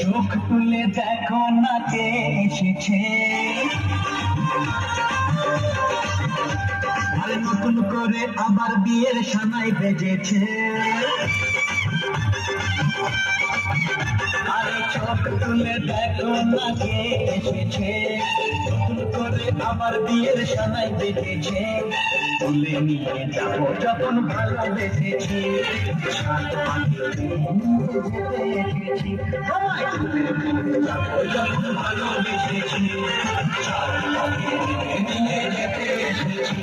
চোখ তুলে দেখো না কে এসেছে, আর নতুন করে আবার বিয়ের সানাই বেজেছে। আরে চোখ তুলে দেখো না কে এসেছে, নতুন করে আবার বিয়ের সানাই বেজেছে। তুলে নিয়ে যাবো যখন ভালোবেসেছি, সাত পাখি যেতে এসেছি। তুলে নিয়ে যাবো যখন ভালোবেসেছি, সাত পাখি নিয়ে যেতে এসেছি।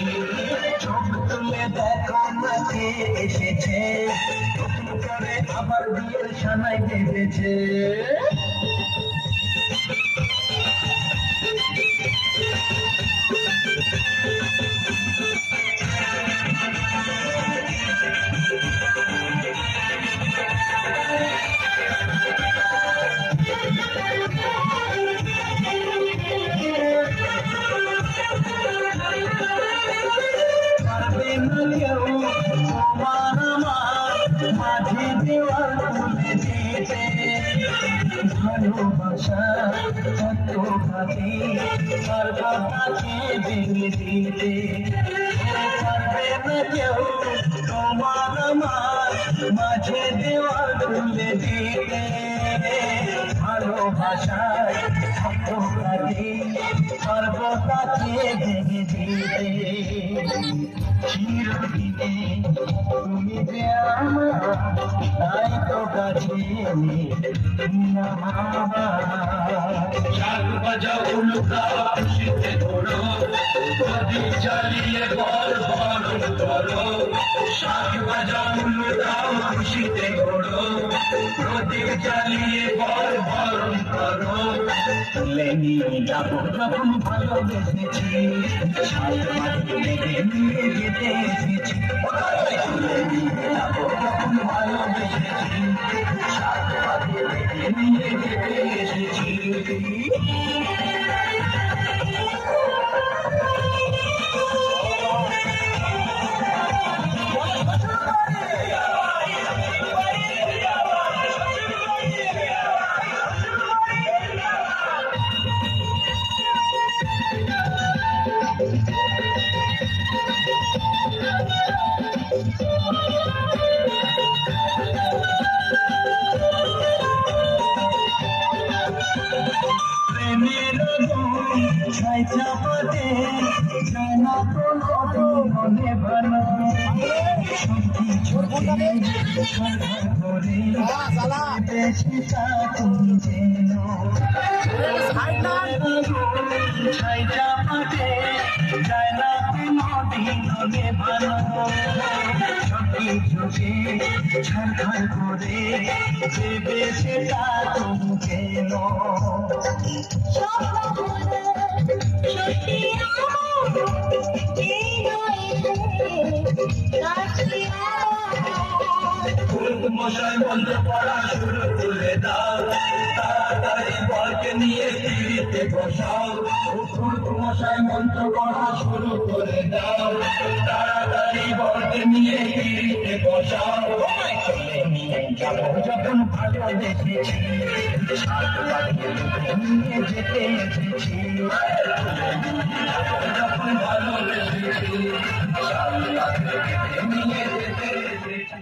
চোখ তুলে দেখো না কে এসেছে, নতুন করে আবার বিয়ের সানাই বেজেছে। মাঝে দেওয়াল খুলে দিতে, ভালোবাসা কত ভাবে সর্বদাকে ভেঙে দিতে। পারবে না কেউ তোমার আমার মাঝে দেওয়াল খুলে দিতে, ভালোবাসায় কত ভাবে সর্বদাকে ভেঙে দিতে। চিরদিনে তুমি যে আমার, তাই তো কাছে শাক বাজাও উল্টাও খুশিতে ঘোরো, প্রদীপ জ্বালিয়ে বল বরণ করো। শাক বাজাও উল্টাও খুশিতে ঘোরো, প্রদীপ জ্বালিয়ে বল বরণ করো। তুলে নিয়ে যাবো যখন ভালোবেসেছি, সাত পাখি নিয়ে যেতে এসেছি। তুলে নিয়ে যাবো যখন ভালোবেসেছি, সাত পাখি নিয়ে যেতে এসেছি। ছাই চাপাতে যায় না কোনো মনে ভালো, করে বেশিটা তুমি যেন। ছাই চাপাতে যায় না কোনো মনে ভালো, সবকিছুকে ছাড়খাড় করে দেবে সেটা তুমি যেন। মশাই মন্ত্র পড়া শুরু করে দাও, তাড়াতাড়ি বরকে নিয়ে ফিরিতে বসাও। মশাই মন্ত্র পড়া শুরু করে দাও, তাড়াতাড়ি বরকে নিয়ে ফিরিতে বসাও। যাবো যখন ভালোবেসেছি, সাত পাখি নিয়ে যেতে এসেছি। যখন ভালোবেসেছি, সাত পাখি নিয়ে যেতে এসেছি।